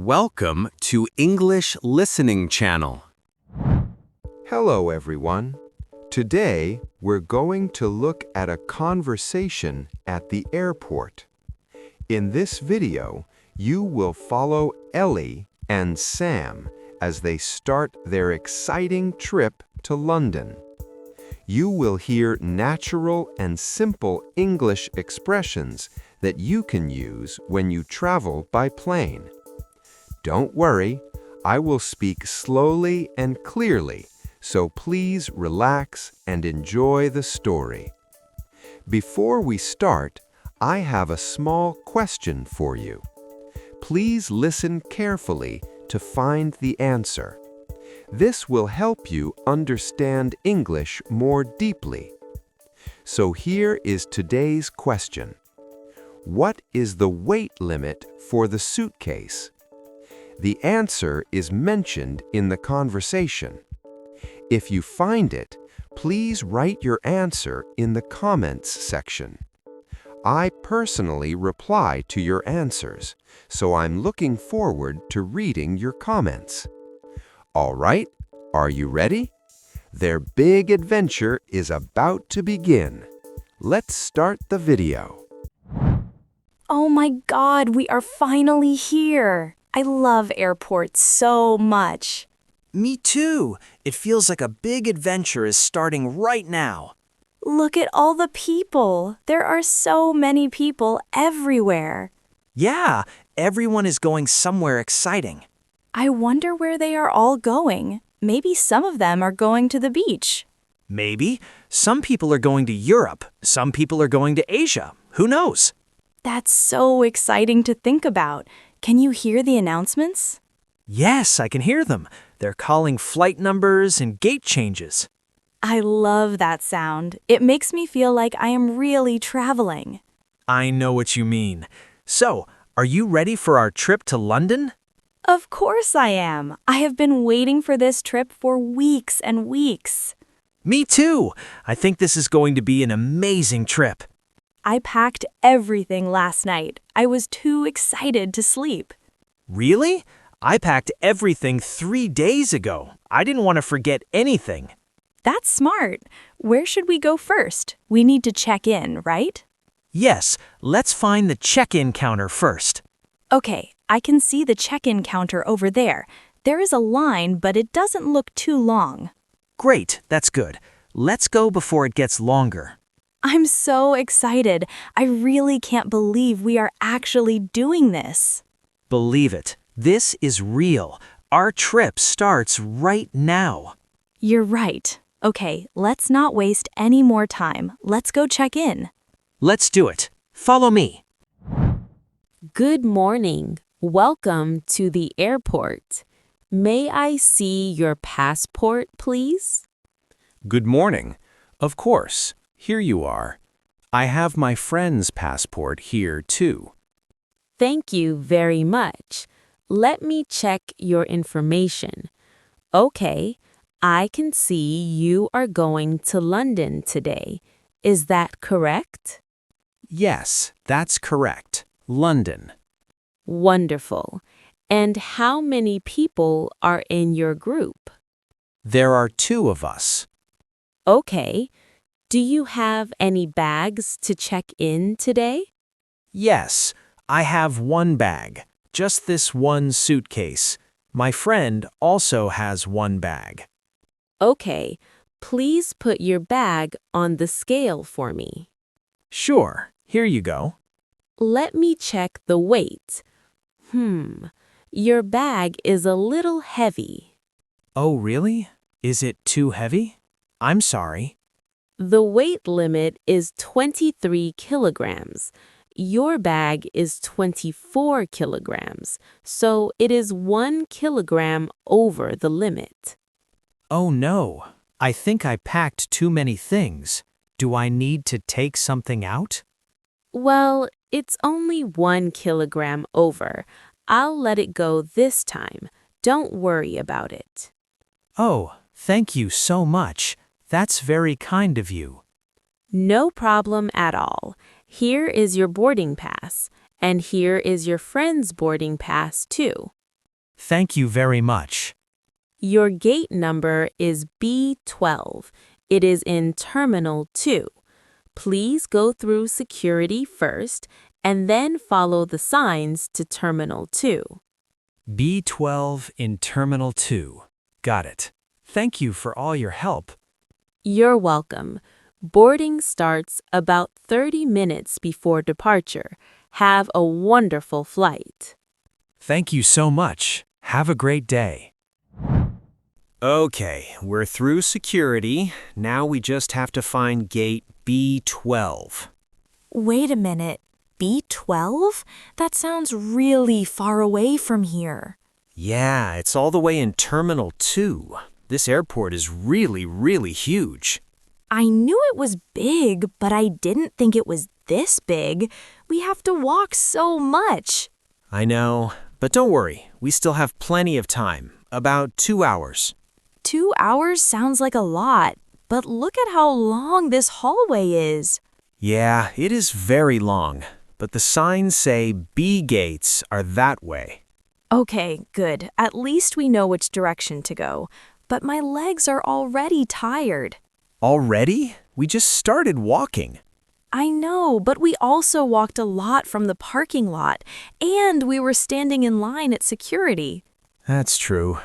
Welcome to English Listening Channel. Hello, everyone. Today, we're going to look at a conversation at the airport. In this video, you will follow Ellie and Sam as they start their exciting trip to London. You will hear natural and simple English expressions that you can use when you travel by plane. Don't worry, I will speak slowly and clearly, so please relax and enjoy the story. Before we start, I have a small question for you. Please listen carefully to find the answer. This will help you understand English more deeply. So here is today's question. What is the weight limit for the suitcase? The answer is mentioned in the conversation. If you find it, please write your answer in the comments section. I personally reply to your answers, so I'm looking forward to reading your comments. All right, are you ready? Their big adventure is about to begin. Let's start the video. Oh my God, we are finally here. I love airports so much. Me too. It feels like a big adventure is starting right now. Look at all the people. There are so many people everywhere. Yeah, everyone is going somewhere exciting. I wonder where they are all going. Maybe some of them are going to the beach. Maybe. Some people are going to Europe. Some people are going to Asia. Who knows? That's so exciting to think about. Can you hear the announcements? Yes, I can hear them. They're calling flight numbers and gate changes. I love that sound. It makes me feel like I am really traveling. I know what you mean. So, are you ready for our trip to London? Of course I am. I have been waiting for this trip for weeks and weeks. Me too. I think this is going to be an amazing trip. I packed everything last night. I was too excited to sleep. Really? I packed everything 3 days ago. I didn't want to forget anything. That's smart. Where should we go first? We need to check in, right? Yes, let's find the check-in counter first. Okay, I can see the check-in counter over there. There is a line, but it doesn't look too long. Great, that's good. Let's go before it gets longer. I'm so excited. I really can't believe we are actually doing this. Believe it. This is real. Our trip starts right now. You're right. Okay, let's not waste any more time. Let's go check in. Let's do it. Follow me. Good morning. Welcome to the airport. May I see your passport, please? Good morning. Of course, here you are. I have my friend's passport here, too. Thank you very much. Let me check your information. Okay, I can see you are going to London today. Is that correct? Yes, that's correct. London. Wonderful. And how many people are in your group? There are 2 of us. Okay. Do you have any bags to check in today? Yes, I have 1 bag. Just this 1 suitcase. My friend also has 1 bag. Okay. Please put your bag on the scale for me. Sure, here you go. Let me check the weight. Your bag is a little heavy. Oh, really? Is it too heavy? I'm sorry. The weight limit is 23 kilograms. Your bag is 24 kilograms, so it is 1 kilogram over the limit. Oh no, I think I packed too many things. Do I need to take something out? Well, it's only 1 kilogram over. I'll let it go this time. Don't worry about it. Oh, thank you so much. That's very kind of you. No problem at all. Here is your boarding pass, and here is your friend's boarding pass too. Thank you very much. Your gate number is B12. It is in Terminal 2. Please go through security first and then follow the signs to Terminal 2. B12 in Terminal 2. Got it. Thank you for all your help. You're welcome. Boarding starts about 30 minutes before departure. Have a wonderful flight. Thank you so much. Have a great day. Okay, we're through security. Now we just have to find gate B12. Wait a minute. B12? That sounds really far away from here. Yeah, it's all the way in Terminal 2. This airport is really, really huge. I knew it was big, but I didn't think it was this big. We have to walk so much. I know, but don't worry. We still have plenty of time. About 2 hours. 2 hours sounds like a lot, but look at how long this hallway is. Yeah, it is very long, but the signs say B gates are that way. Okay, good. At least we know which direction to go. But my legs are already tired. Already? We just started walking. I know, but we also walked a lot from the parking lot, and we were standing in line at security. That's true.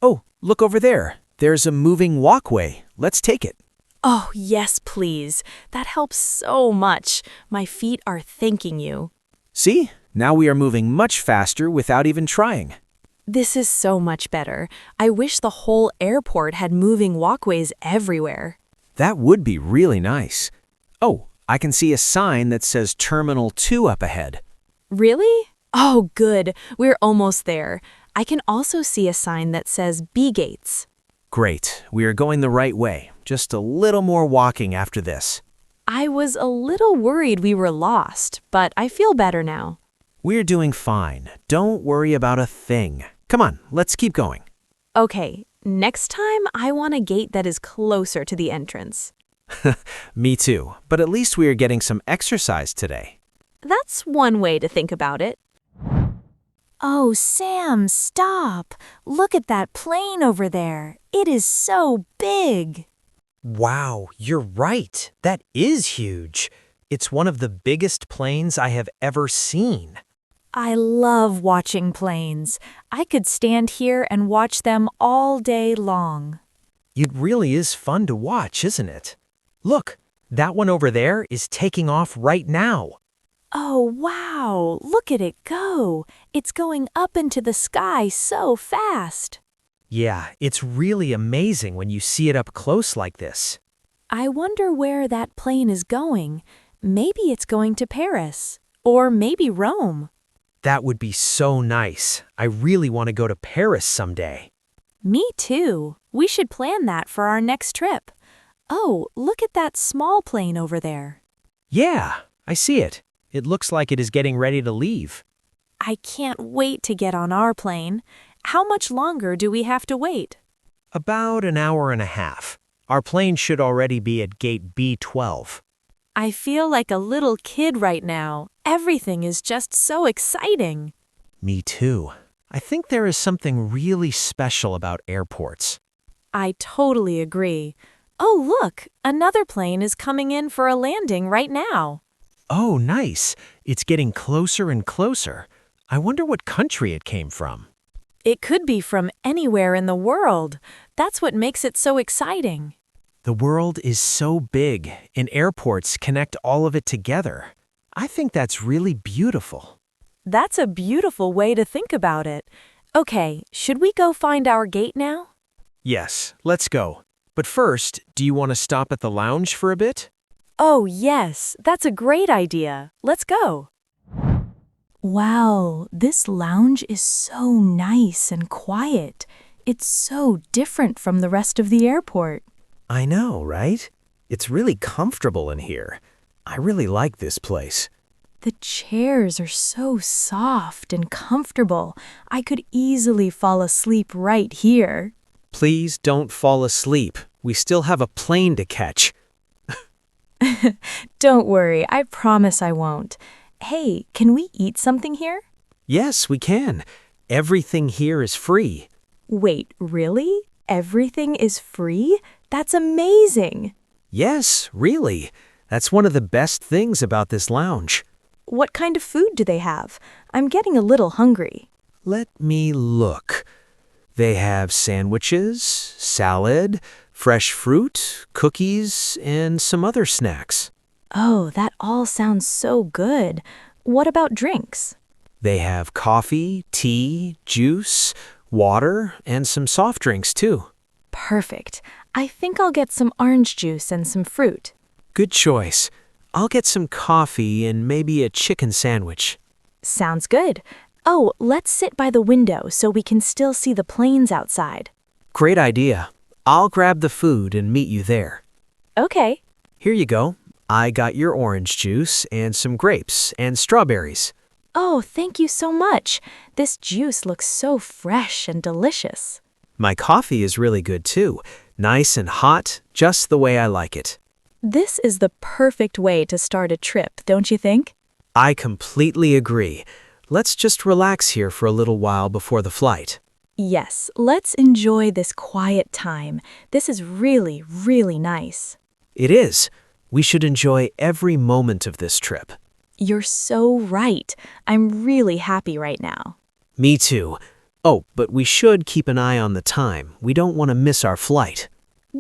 Oh, look over there. There's a moving walkway. Let's take it. Oh, yes, please. That helps so much. My feet are thanking you. See? Now we are moving much faster without even trying. This is so much better. I wish the whole airport had moving walkways everywhere. That would be really nice. Oh, I can see a sign that says Terminal 2 up ahead. Really? Oh, good. We're almost there. I can also see a sign that says B gates. Great. We are going the right way. Just a little more walking after this. I was a little worried we were lost, but I feel better now. We're doing fine. Don't worry about a thing. Come on, let's keep going. Okay, next time I want a gate that is closer to the entrance. Me too, but at least we are getting some exercise today. That's one way to think about it. Oh, Sam, stop. Look at that plane over there. It is so big. Wow, you're right. That is huge. It's one of the biggest planes I have ever seen. I love watching planes. I could stand here and watch them all day long. It really is fun to watch, isn't it? Look, that one over there is taking off right now. Oh, wow. Look at it go. It's going up into the sky so fast. Yeah, it's really amazing when you see it up close like this. I wonder where that plane is going. Maybe it's going to Paris. Or maybe Rome. That would be so nice. I really want to go to Paris someday. Me too. We should plan that for our next trip. Oh, look at that small plane over there. Yeah, I see it. It looks like it is getting ready to leave. I can't wait to get on our plane. How much longer do we have to wait? About an hour and a half. Our plane should already be at gate B12. I feel like a little kid right now. Everything is just so exciting. Me too. I think there is something really special about airports. I totally agree. Oh, look, another plane is coming in for a landing right now. Oh, nice. It's getting closer and closer. I wonder what country it came from. It could be from anywhere in the world. That's what makes it so exciting. The world is so big, and airports connect all of it together. I think that's really beautiful. That's a beautiful way to think about it. Okay, should we go find our gate now? Yes, let's go. But first, do you want to stop at the lounge for a bit? Oh, yes, that's a great idea. Let's go. Wow, this lounge is so nice and quiet. It's so different from the rest of the airport. I know, right? It's really comfortable in here. I really like this place. The chairs are so soft and comfortable. I could easily fall asleep right here. Please don't fall asleep. We still have a plane to catch. Don't worry, I promise I won't. Hey, can we eat something here? Yes, we can. Everything here is free. Wait, really? Everything is free? That's amazing! Yes, really. That's one of the best things about this lounge. What kind of food do they have? I'm getting a little hungry. Let me look. They have sandwiches, salad, fresh fruit, cookies, and some other snacks. Oh, that all sounds so good. What about drinks? They have coffee, tea, juice, water, and some soft drinks too. Perfect. I think I'll get some orange juice and some fruit. Good choice. I'll get some coffee and maybe a chicken sandwich. Sounds good. Oh, let's sit by the window so we can still see the planes outside. Great idea. I'll grab the food and meet you there. Okay. Here you go. I got your orange juice and some grapes and strawberries. Oh, thank you so much. This juice looks so fresh and delicious. My coffee is really good too. Nice and hot, just the way I like it. This is the perfect way to start a trip, don't you think? I completely agree. Let's just relax here for a little while before the flight. Yes, let's enjoy this quiet time. This is really, really nice. It is. We should enjoy every moment of this trip. You're so right. I'm really happy right now. Me too. Oh, but we should keep an eye on the time. We don't want to miss our flight.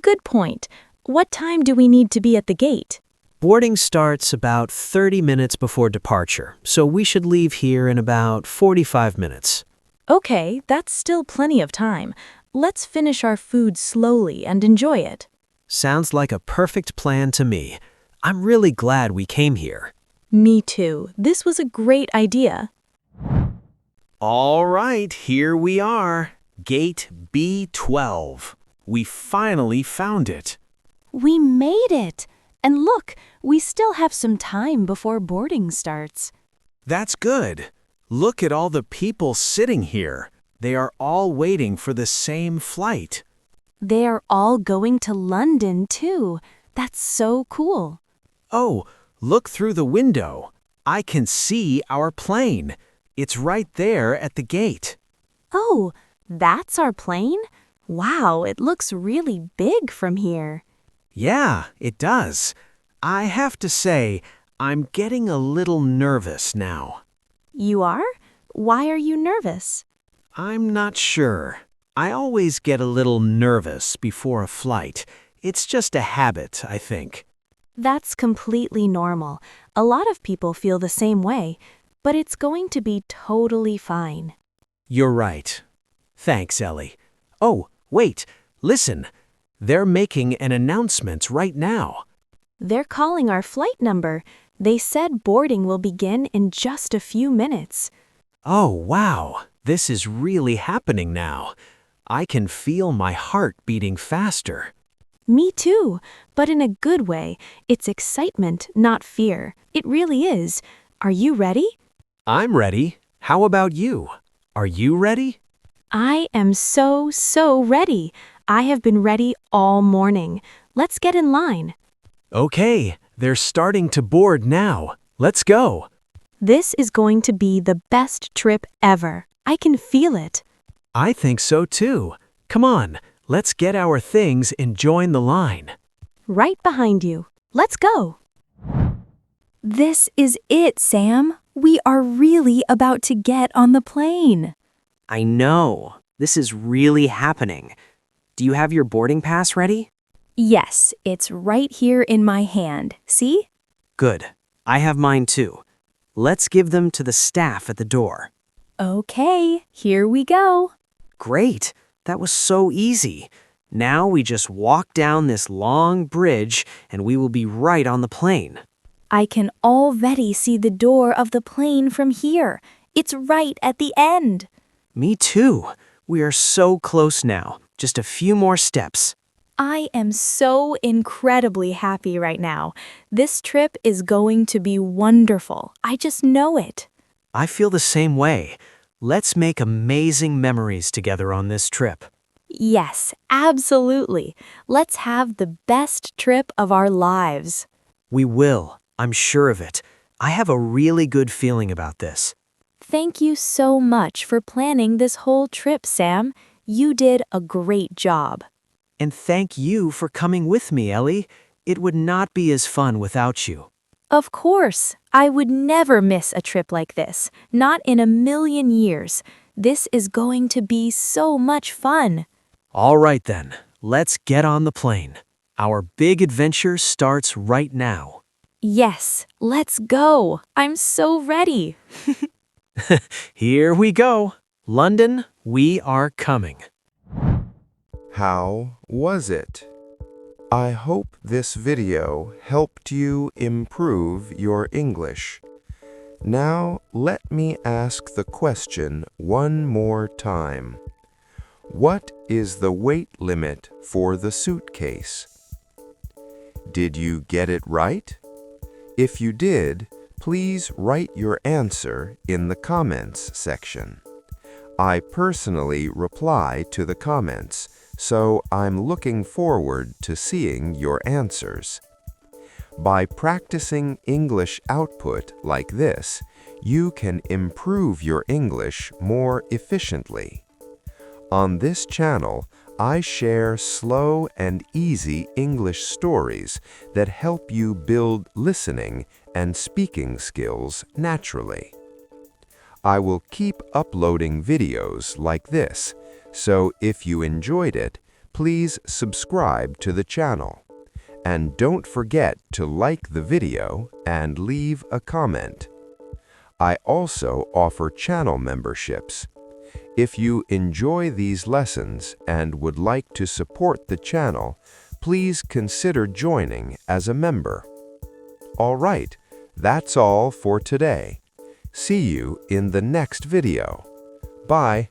Good point. What time do we need to be at the gate? Boarding starts about 30 minutes before departure, so we should leave here in about 45 minutes. Okay, that's still plenty of time. Let's finish our food slowly and enjoy it. Sounds like a perfect plan to me. I'm really glad we came here. Me too. This was a great idea. All right, here we are. Gate B12. We finally found it. We made it! And look, we still have some time before boarding starts. That's good. Look at all the people sitting here. They are all waiting for the same flight. They are all going to London, too. That's so cool. Oh, look through the window. I can see our plane. It's right there at the gate. Oh, that's our plane? Wow, it looks really big from here. Yeah, it does. I have to say, I'm getting a little nervous now. You are? Why are you nervous? I'm not sure. I always get a little nervous before a flight. It's just a habit, I think. That's completely normal. A lot of people feel the same way, but it's going to be totally fine. You're right. Thanks, Ellie. Oh, wait, listen. They're making an announcement right now. They're calling our flight number. They said boarding will begin in just a few minutes. Oh, wow. This is really happening now. I can feel my heart beating faster. Me too, but in a good way. It's excitement, not fear. It really is. Are you ready? I'm ready. How about you? Are you ready? I am so ready. I have been ready all morning. Let's get in line. Okay, they're starting to board now. Let's go. This is going to be the best trip ever. I can feel it. I think so too. Come on, let's get our things and join the line. Right behind you. Let's go. This is it, Sam. We are really about to get on the plane. I know. This is really happening. Do you have your boarding pass ready? Yes, it's right here in my hand. See? Good. I have mine too. Let's give them to the staff at the door. Okay, here we go. Great. That was so easy. Now we just walk down this long bridge and we will be right on the plane. I can already see the door of the plane from here. It's right at the end. Me too. We are so close now. Just a few more steps. I am so incredibly happy right now. This trip is going to be wonderful. I just know it. I feel the same way. Let's make amazing memories together on this trip. Yes, absolutely. Let's have the best trip of our lives. We will. I'm sure of it. I have a really good feeling about this. Thank you so much for planning this whole trip, Sam. You did a great job. And thank you for coming with me, Ellie. It would not be as fun without you. Of course, I would never miss a trip like this, not in a million years. This is going to be so much fun. All right then, let's get on the plane. Our big adventure starts right now. Yes, let's go. I'm so ready. Here we go. London, we are coming. How was it? I hope this video helped you improve your English. Now let me ask the question one more time. What is the weight limit for the suitcase? Did you get it right? If you did, please write your answer in the comments section. I personally reply to the comments, so I'm looking forward to seeing your answers. By practicing English output like this, you can improve your English more efficiently. On this channel, I share slow and easy English stories that help you build listening and speaking skills naturally. I will keep uploading videos like this, so if you enjoyed it, please subscribe to the channel. And don't forget to like the video and leave a comment. I also offer channel memberships. If you enjoy these lessons and would like to support the channel, please consider joining as a member. All right, that's all for today. See you in the next video. Bye.